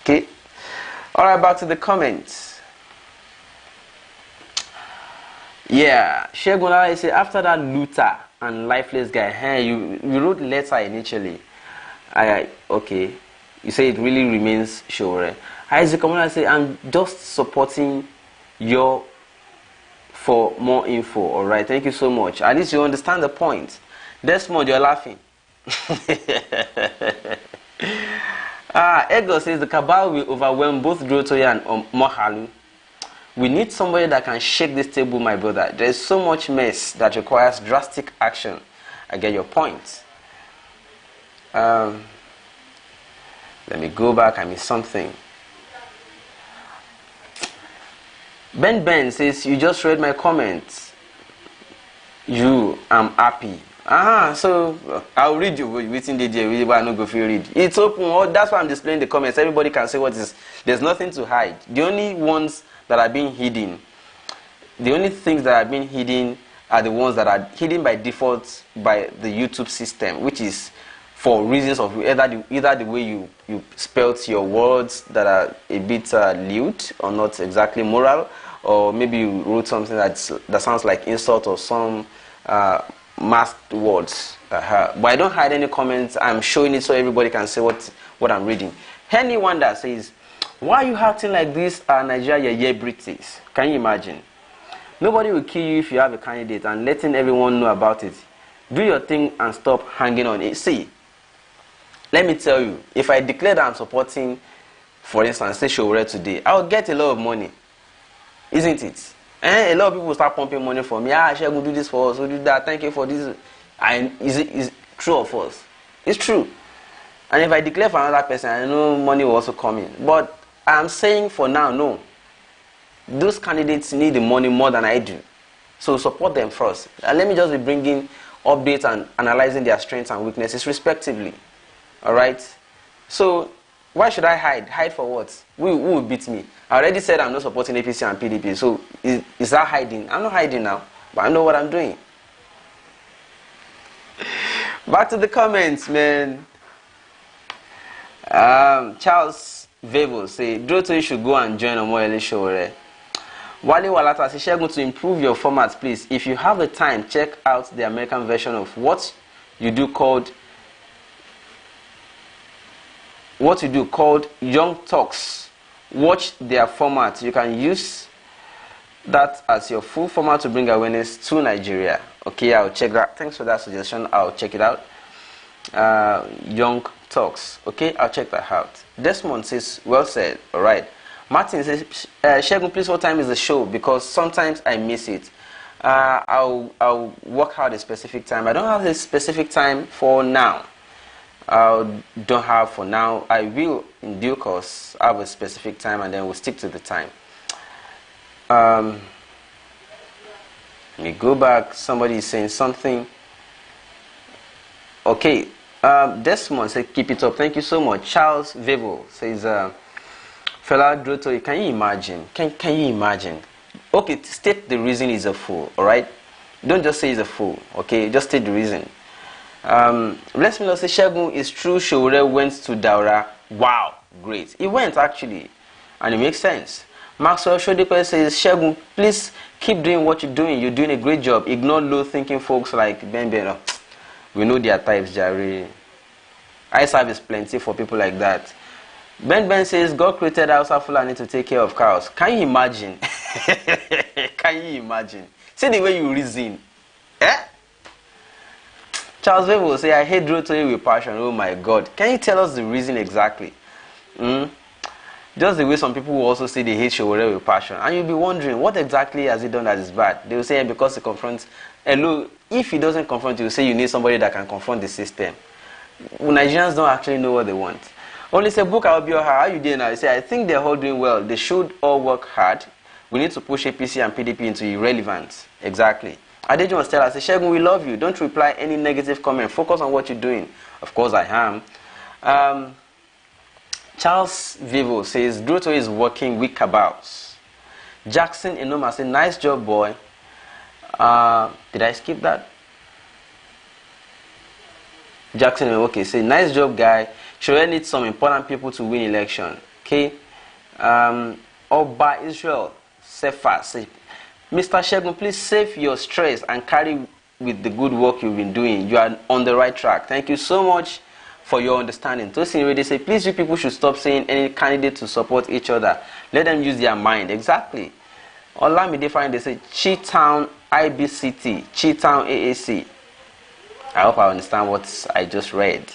Okay? Alright, back to the comments. Yeah, Shegunala said, after that looter and lifeless guy, hey, you wrote letter initially. Okay. You say it really remains Sowore. Isaac Kamala say, I'm just supporting your for more info. Alright, thank you so much. At least you understand the point. Desmond, you're laughing. Ego says the cabal will overwhelm both Durotoye and Mohalu. We need somebody that can shake this table, my brother. There's so much mess that requires drastic action. I get your point. Let me go back. I missed something. Ben says, you just read my comments. I'm happy. So I'll read you within the day. I not go feel read. It's open. That's why I'm displaying the comments. Everybody can say what is. There's nothing to hide. The only ones that are being hidden, the only things that are being hidden are the ones that are hidden by default by the YouTube system, which is for reasons of either the way you spelt your words that are a bit lewd or not exactly moral, or maybe you wrote something that sounds like insult or some masked words. But I don't hide any comments. I'm showing it so everybody can see what I'm reading. Henny Wanda says, why are you acting like this Nigeria British? Can you imagine? Nobody will kill you if you have a candidate and letting everyone know about it. Do your thing and stop hanging on it. See, let me tell you, if I declare that I'm supporting, for instance, say Sowore today, I'll get a lot of money. Isn't it? A lot of people start pumping money for me. Shall we do this for us? We'll do that. Thank you for this. And is it true of us? It's true. And if I declare for another person, I know money will also come in. But I'm saying for now, no. Those candidates need the money more than I do. So support them first. And let me just be bringing updates and analyzing their strengths and weaknesses respectively. Alright? So why should I hide? Hide for what? Who will beat me? I already said I'm not supporting APC and PDP. So is that hiding? I'm not hiding now, but I know what I'm doing. Back to the comments, man. Charles Vevo say Durotoye should go and join Omoyele Sowore. Wale Walata say Shegun, to improve your format, please. If you have the time, check out the American version of what you do called Young Talks. Watch their format. You can use that as your full format to bring awareness to Nigeria. Okay, I'll check that. Thanks for that suggestion. I'll check it out. Young Talks. Okay, I'll check that out. Desmond says, well said. All right. Martin says, Shegun, please, what time is the show? Because sometimes I miss it. I'll work out a specific time. I don't have a specific time for now. Don't have for now. I will in due course have a specific time, and then we'll stick to the time. Let me go back. Somebody is saying something. Okay. Desmond says, keep it up. Thank you so much. Charles Vevo says, Fela Durotoye, can you imagine? Can you imagine? Okay, state the reason he's a fool, alright? Don't just say he's a fool, okay? Just state the reason. Let's me say, Shegun, it's true Sowore went to Daura. Wow, great. He went, actually. And it makes sense. Maxwell Shodiko says, Shegun, please keep doing what you're doing. You're doing a great job. Ignore low-thinking folks like Ben. We know their types, Jerry. Eye service plenty for people like that. Ben says, God created Hausa Fulani to take care of cows. Can you imagine? Can you imagine? See the way you reason. Eh? Charles Weber will say, I hate Durotoye with passion. Oh my God. Can you tell us the reason exactly? Just the way some people will also say they hate Sowore with passion. And you'll be wondering, what exactly has he done that is bad? They will say, because he confronts... Hello, if he doesn't confront you, say you need somebody that can confront the system. Nigerians don't actually know what they want. Only say, Book, I'll be how you doing now? You say, I think they're all doing well. They should all work hard. We need to push APC and PDP into irrelevance. Exactly. Adeju must tell us, Shegun, we love you. Don't reply any negative comment. Focus on what you're doing. Of course I am. Charles Vivo says, Durotoye is working with cabals. Jackson Inoma says, nice job, boy. Did I skip that? Jackson, okay, say, nice job, guy. Sowore needs some important people to win election. Okay. Oba Israel Sefa say, Mr. Shegun, please save your stress and carry with the good work you've been doing. You are on the right track. Thank you so much for your understanding. Tosin, they say, please, you people should stop saying any candidate to support each other. Let them use their mind. Exactly. Olamide Fine, they say, Chi-Town IBCT, Chi-Town AAC. I hope I understand what I just read.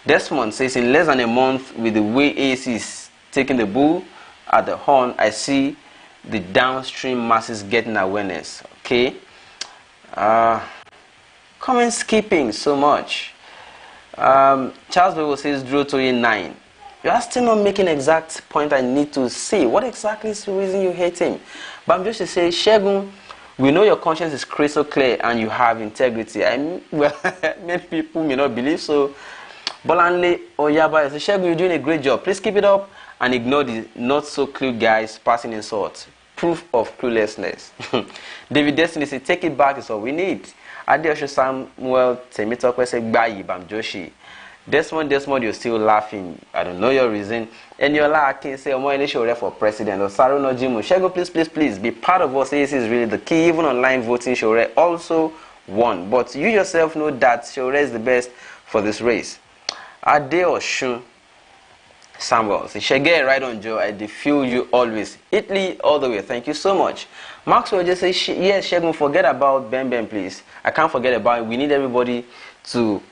Desmond says, in less than a month, with the way AAC is taking the bull at the horn, I see the downstream masses getting awareness. Okay. Comment skipping so much. Charles Bevel says, Durotoye 9. You are still not making exact point I need to see. What exactly is the reason you hate him? But I'm just to say, Shegun, we know your conscience is crystal clear and you have integrity. Well, many people may not believe so. Bolanle Oyaba says, Shegun, you're doing a great job. Please keep it up and ignore the not so clue guys passing insults. Proof of cluelessness. David Destiny says, take it back is all we need. Adeosho Samuel Temitokwe says, Bayi Bam Joshi. Desmond, you're still laughing. I don't know your reason. And you're like, I can say, Omoyele Sowore for president. Or Saro no Jimu. Shegun, please, be part of us. This is really the key. Even online voting, Sowore also won. But you yourself know that Sowore is the best for this race. Adeosho Samuel says, Shege, right on, Joe. I feel you always. Italy all the way. Thank you so much. Maxwell just says, yes, Shegun, forget about Ben, please. I can't forget about it. We need everybody to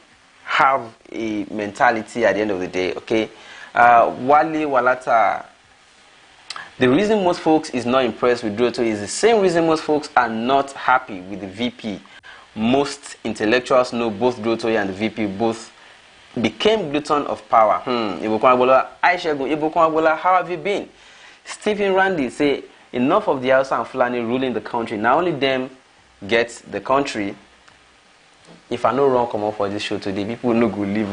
have a mentality at the end of the day, okay? Wale Walata, the reason most folks is not impressed with Durotoye is the same reason most folks are not happy with the VP. Most intellectuals know both Durotoye and the VP both became glutton of power. Ibukwagbola, how have you been? Stephen Randy say, enough of the Hausa and Fulani ruling the country. Now only them get the country. If I no wrong come up for this show today, people no go leave.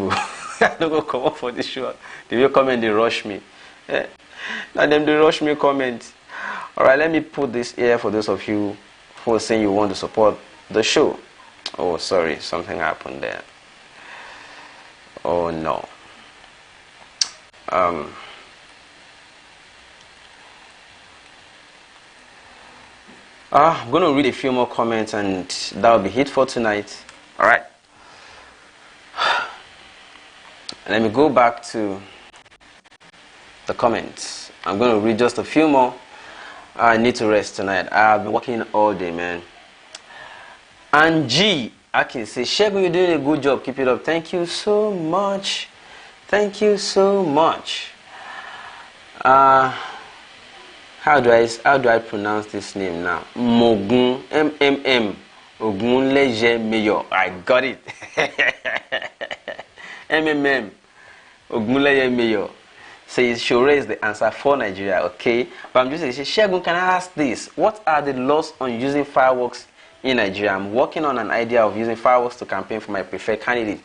I don't go come up for this show. They will comment, they rush me. Yeah. Now them they rush me comment. Alright, let me put this here for those of you who are saying you want to support the show. Oh, sorry, something happened there. Oh no. I'm going to read a few more comments and that will be it for tonight. Alright. Let me go back to the comments. I'm going to read just a few more. I need to rest tonight. I've been working all day, man. And G, I can say, Shegun, you're doing a good job. Keep it up. Thank you so much. Thank you so much. How do I pronounce this name now? Mogun, MMM, Ogunleje Mayor. I got it. MMM, Ogunleje Mayor. Says Sowore is the answer for Nigeria, okay? But I'm just saying, Shegun, can I ask this? What are the laws on using fireworks in Nigeria? I'm working on an idea of using fireworks to campaign for my preferred candidate.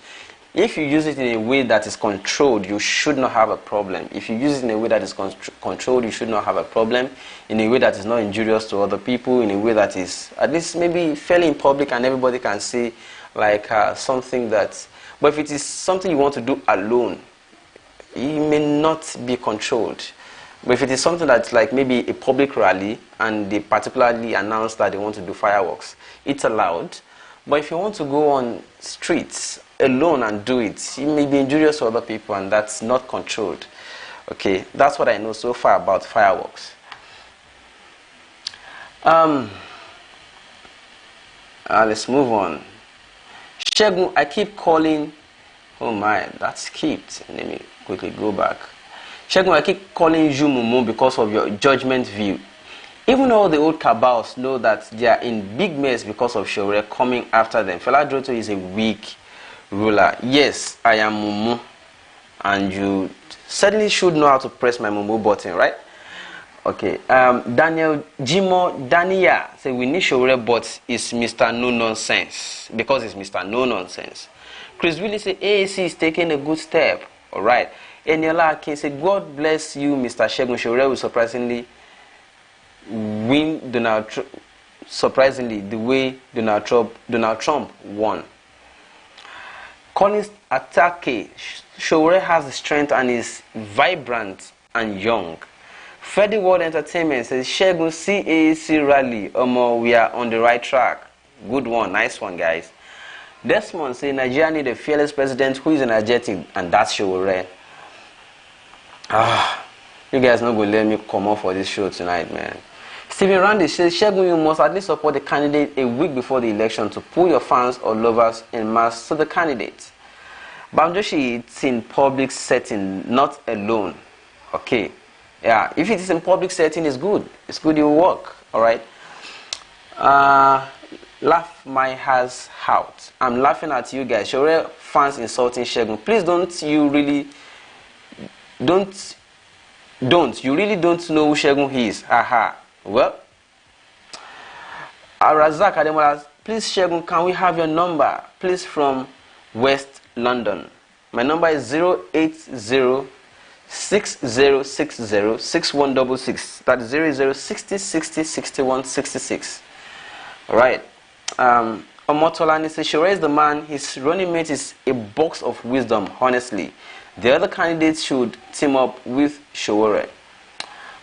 If you use it in a way that is controlled, you should not have a problem. If you use it in a way that is controlled, you should not have a problem. In a way that is not injurious to other people, in a way that is at least maybe fairly in public and everybody can see like something that... But if it is something you want to do alone, it may not be controlled. But if it is something that's like maybe a public rally and they particularly announce that they want to do fireworks, it's allowed. But if you want to go on streets alone and do it, it may be injurious to other people and that's not controlled. Okay, that's what I know so far about fireworks. Let's move on. Shegun, I keep calling... Oh my, that's skipped. Let me quickly go back. Shegun, I keep calling you Mumu because of your judgment view. Even all the old cabals know that they are in big mess because of Sowore coming after them. Fela Durotoye is a weak ruler. Yes, I am Mumu. And you certainly should know how to press my Mumu button, right? Okay. Daniel Jimo Dania say we need Sowore, but it's Mr. No Nonsense. Because it's Mr. No Nonsense. Chris Willie say AAC is taking a good step. Alright. Eniola Akin say God bless you, Mr. Shegun. Sowore will surprisingly win surprisingly the way Donald Trump won. Collins Atake, Sowore has the strength and is vibrant and young. Freddy World Entertainment says Shegun CAC rally. We are on the right track. Good one, nice one, guys. Desmond say Nigeria need a fearless president who is energetic, and that's Sowore. You guys not gonna let me come off for this show tonight, man. Stephen Randy says Shegun, you must at least support the candidate a week before the election to pull your fans or lovers en masse to the candidate. Bamjoshi, it's in public setting, not alone. Okay. Yeah, if it is in public setting, it's good. It's good you work. Alright. Laugh my has out. I'm laughing at you guys. Sowore fans insulting Shegun. Please you really don't know who Shegun is. Haha. Well, Razak Ademola, please Shegun, can we have your number? Please, from West London. My number is 080-6060-6166. That's 0060606166. Alright. Omotolani says Sowore is the man. His running mate is a box of wisdom, honestly. The other candidates should team up with Sowore.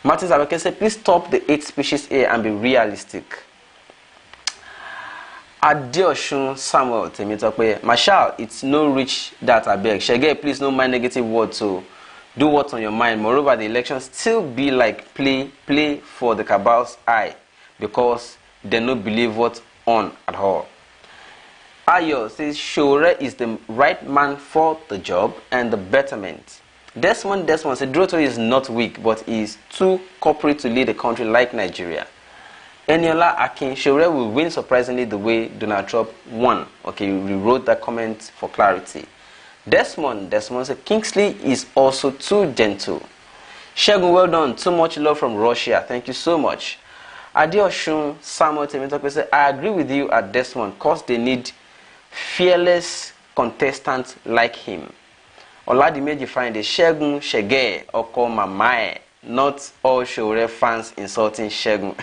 Martin Zabeke said, please stop the 8 species here and be realistic. Adeoshun Samuel Temitope, Marshal, it's no reach that I beg. Shege, please no mind negative words, so do what's on your mind. Moreover, the election still be like play for the cabal's eye because they don't believe what's on at all. Ayo says Sowore is the right man for the job and the betterment. Desmond said Durotoye is not weak, but he is too corporate to lead a country like Nigeria. Eniola Akin, Sowore will win surprisingly the way Donald Trump won. Okay, we wrote that comment for clarity. Desmond said Kingsley is also too gentle. Shegun, well done. Too much love from Russia. Thank you so much. Adeoshun Samuel Temitope said, I agree with you at Desmond because they need fearless contestants like him. Oladimeji Friday, Shegun Shege, Oko Mamae. Not all Sowore fans insulting Shegun.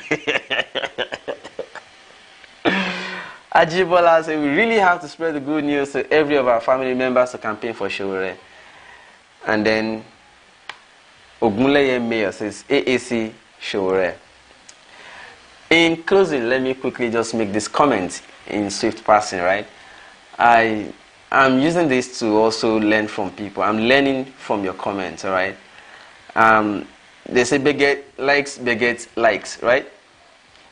Ajibola said, we really have to spread the good news to every of our family members to campaign for Sowore. And then Ogunleye Mayor says, AAC Sowore. In closing, let me quickly just make this comment in swift passing, right? I'm using this to also learn from people. I'm learning from your comments, all right? They say beget likes, right?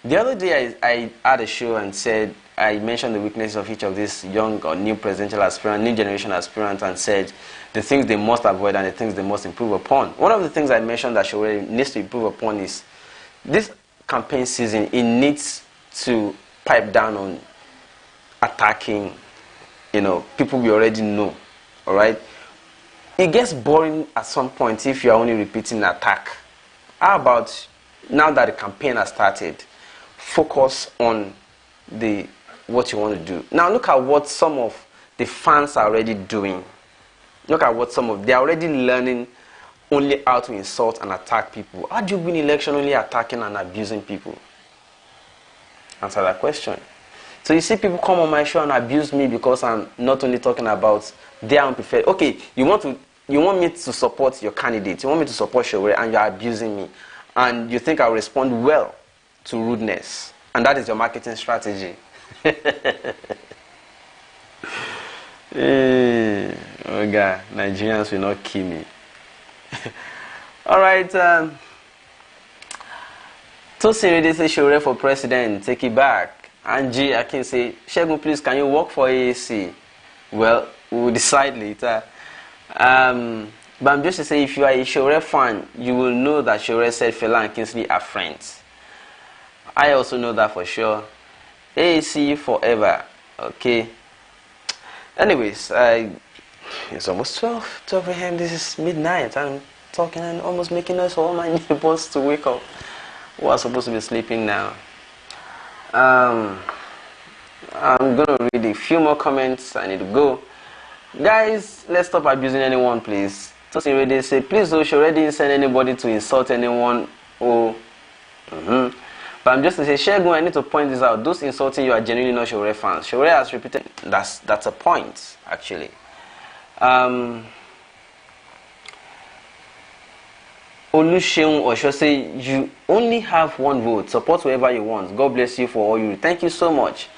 The other day I had a show and said, I mentioned the weaknesses of each of these young or new presidential aspirants, new generation aspirants, and said the things they must avoid and the things they must improve upon. One of the things I mentioned that Sowore needs to improve upon is this campaign season, it needs to pipe down on attacking, people we already know, all right? It gets boring at some point if you're only repeating an attack. How about now that the campaign has started, focus on what you want to do. Now look at what some of the fans are already doing. Look at what they're already learning only how to insult and attack people. How do you win election only attacking and abusing people? Answer that question. So you see people come on my show and abuse me because I'm not only talking about their unpreferred. Okay, you want me to support your candidate. You want me to support Sowore and you're abusing me. And you think I'll respond well to rudeness. And that is your marketing strategy. Oh God, Nigerians will not kill me. Alright, Tosin they say Sowore for president, take it back. Angie, I can say, Shegun, please, can you work for AAC? Well, we'll decide later. But I'm just to say, if you are a Sowore fan, you will know that Sowore said Fela and Kingsley are friends. I also know that for sure. AAC forever. Okay. Anyways, it's almost 12 a.m. This is midnight. I'm talking and almost making noise for all my neighbors to wake up who are supposed to be sleeping now. I'm gonna read a few more comments. I need to go. Guys, let's stop abusing anyone, please. Tosin already say, please don't Sowore didn't send anybody to insult anyone. But I'm just to say, Shegun, I need to point this out. Those insulting you are genuinely not Sowore fans. Sowore has repeated. That's a point, actually. Oluseun Osho say, you only have one vote. Support whoever you want. God bless you for all you do. Thank you so much.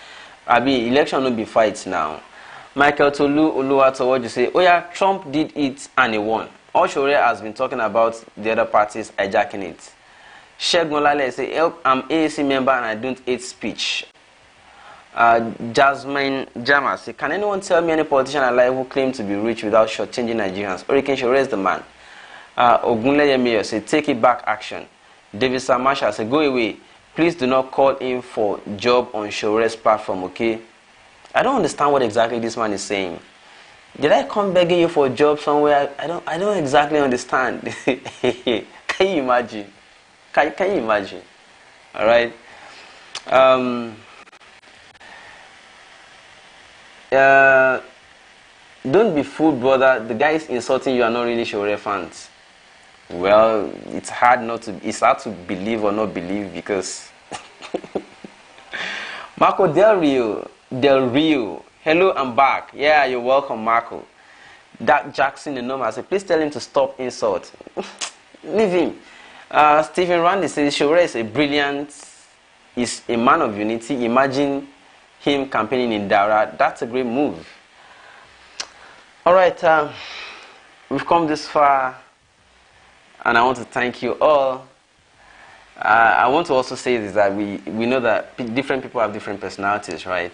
Abi, election will be fights now. Michael Tolu Oluwatowo you say, oh yeah, Trump did it and he won. All Sowore has been talking about the other parties hijacking it. Shegun Lale say, I'm AAC member and I don't hate speech. Jasmine Jama say, can anyone tell me any politician alive who claimed to be rich without shortchanging Nigerians? Hurricane Sowore is the man. Ogunleye Mayor say, take it back action. David Samasha say, go away. Please do not call in for job on Sowore's platform, okay? I don't understand what exactly this man is saying. Did I come begging you for a job somewhere? I don't exactly understand. Can you imagine? Can you imagine? All right. Don't be fooled, brother. The guys insulting you are not really Sowore fans. Well, it's hard to believe or not believe because Marco Del Rio. Hello, I'm back. Yeah, you're welcome, Marco. That Jackson, the number, I said, please tell him to stop insult. Leave him. Stephen Randy says Sowore is a man of unity. Imagine him campaigning in Daura. That's a great move. All right, we've come this far, and I want to thank you all. I want to also say this, that we know that different people have different personalities, right?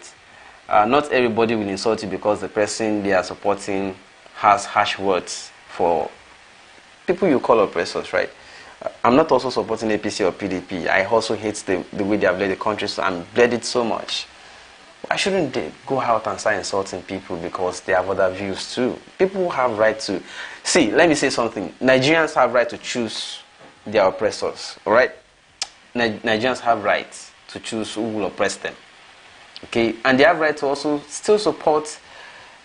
Not everybody will insult you because the person they are supporting has harsh words for people you call oppressors, right? I'm not also supporting APC or PDP. I also hate the way they have led the country, so I'm led it so much. Why shouldn't they go out and start insulting people because they have other views too? People have right to... See, let me say something. Nigerians have right to choose their oppressors, alright? Nigerians have right to choose who will oppress them. Okay? And they have right to also still support...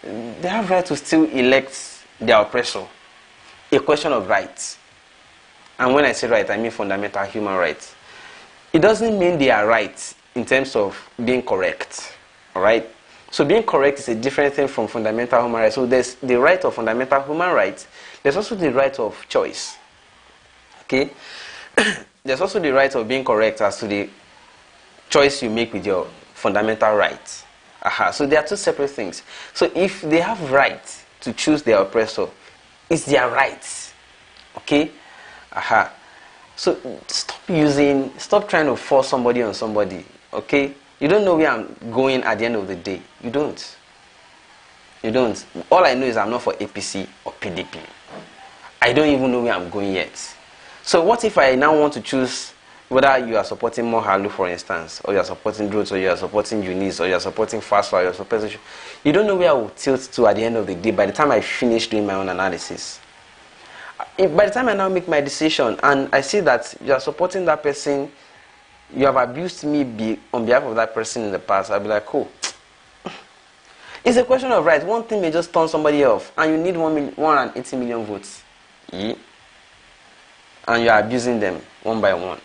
They have right to still elect their oppressor. A question of rights. And when I say right, I mean fundamental human rights. It doesn't mean they are right in terms of being correct. Alright? So being correct is a different thing from fundamental human rights. So there's the right of fundamental human rights. There's also the right of choice. Okay? There's also the right of being correct as to the choice you make with your fundamental rights. So there are two separate things. So if they have right to choose their oppressor, it's their right. Okay? So stop trying to force somebody on somebody. Okay? You don't know where I'm going at the end of the day. You don't. All I know is I'm not for APC or PDP. I don't even know where I'm going yet. So what if I now want to choose whether you are supporting Mohalu, for instance, or you are supporting Durotoye, or you are supporting Eunice, or you are supporting Fastwa, or you are supporting... You don't know where I will tilt to at the end of the day by the time I finish doing my own analysis. By the time I now make my decision and I see that you are supporting that person, you have abused me on behalf of that person in the past, I'll be like, cool. It's a question of right. One thing may just turn somebody off and you need 180 million votes. Yeah. And you are abusing them one by one.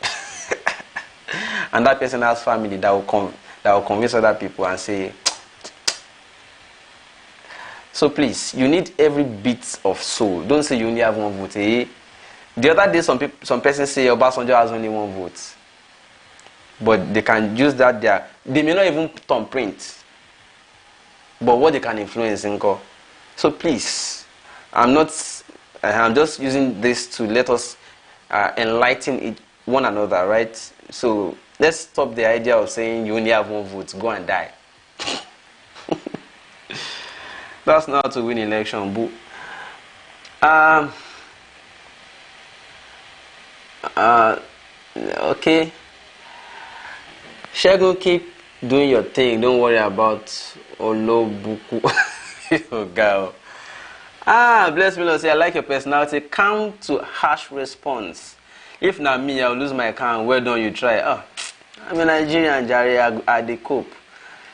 And that person has family that will convince other people and say, so please, you need every bit of soul. Don't say you only have one vote. Eh? The other day, some person say Obasanjo has only one vote. But they can use that there. They may not even put on print. But what they can influence in go. So please, I'm just using this to let us enlighten one another, right? So let's stop the idea of saying you only have one vote, go and die. That's not how to win election, boo. Okay. Shegun, keep doing your thing. Don't worry about Olobuku. Oh, girl. Bless me, Lord. Say, I like your personality. Calm to harsh response. If not me, I'll lose my calm. Well done, you try. I'm a Nigerian, Jari. I dey cope.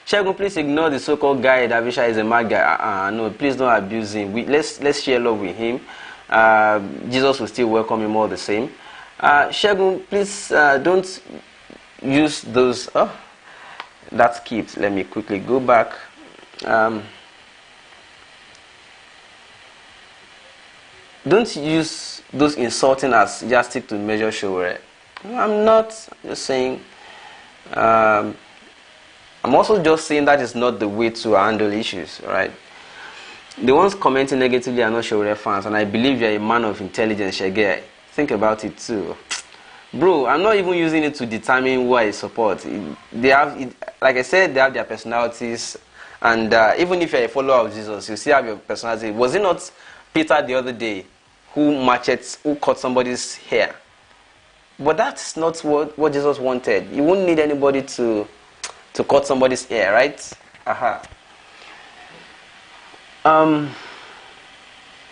Shegun, please ignore the so-called guy that Visha is a mad guy. No, please don't abuse him. Let's share love with him. Jesus will still welcome him all the same. Shegun, please don't use those. That skipped. Let me quickly go back. Don't use those insulting as yardstick to measure Sowore. I'm not just saying. I'm also just saying that is not the way to handle issues, right? The ones commenting negatively are not Sowore fans, and I believe you're a man of intelligence, Shege. Think about it too. Bro, I'm not even using it to determine who I support. They have, like I said, they have their personalities, and even if you're a follower of Jesus, you still have your personality. Was it not Peter the other day who cut somebody's hair? But that's not what Jesus wanted. You wouldn't need anybody to cut somebody's hair, right?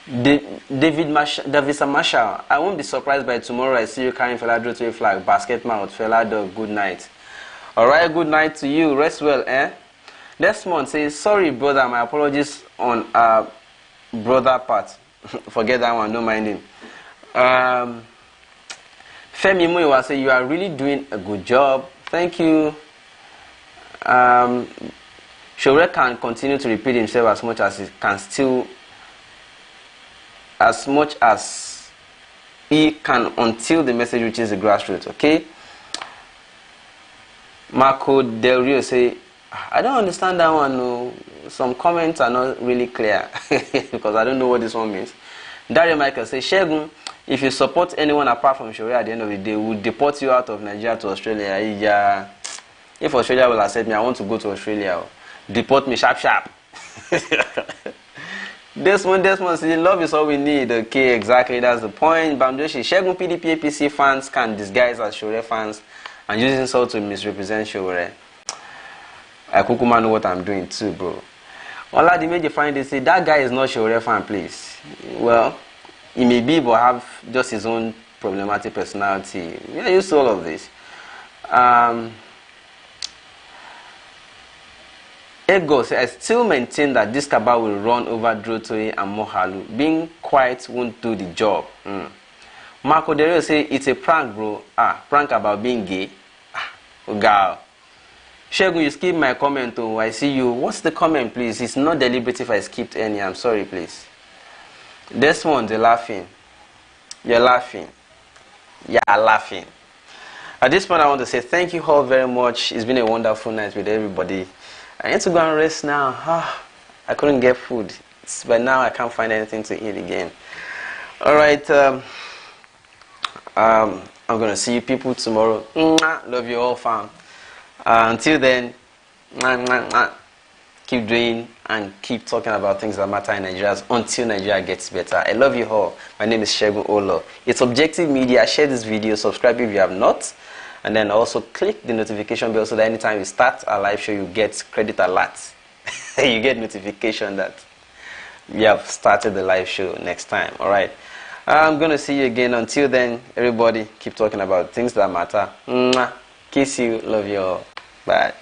David Marshall, I won't be surprised by tomorrow I see you carrying Fela Durotoye flag, basket mouth, Fela dog, good night. Alright, good night to you, rest well, eh? Desmond says, sorry brother, my apologies on brother part. Forget that one, don't mind him. Femi Muiwa say, you are really doing a good job. Thank you. Sowore can continue to repeat himself as much as he can until the message reaches the grassroots, okay? Marco Del Rio say, I don't understand that one, no. Some comments are not really clear because I don't know what this one means. Daria Michael say, Shegun, if you support anyone apart from Sowore at the end of the day, we'll deport you out of Nigeria to Australia. Yeah. If Australia will accept me, I want to go to Australia. Deport me sharp. Desmond says, love is all we need. Okay, exactly, that's the point. Bamdoshi, Shegun PDP APC fans can disguise as Sowore fans and use insult to misrepresent Sowore. I kukuma know what I'm doing too, bro. Ola the major find they say that guy is not Sowore fan, please. Well, he may be, but have just his own problematic personality. We are used to all of this. Ego says, I still maintain that this cabal will run over Durotoye and Mohalu. Being quiet won't do the job. Marco Dereo say, it's a prank, bro. Prank about being gay. Girl. Shegun, you skipped my comment. Oh, I see you. What's the comment, please? It's not deliberate if I skipped any. I'm sorry, please. This one, they're laughing. You're laughing. Yeah, laughing. At this point, I want to say thank you all very much. It's been a wonderful night with everybody. I need to go and rest now. I couldn't get food, but now I can't find anything to eat again. All right. I'm going to see you people tomorrow. Love you all, fam. Until then, keep doing and keep talking about things that matter in Nigeria until Nigeria gets better. I love you all. My name is Segun Olo. It's Objective Media. Share this video, subscribe if you have not, and then also click the notification bell so that anytime we start a live show, you get credit alert. You get notification that we have started the live show next time. All right. I'm going to see you again. Until then, everybody, keep talking about things that matter. Kiss you. Love you all. Bye.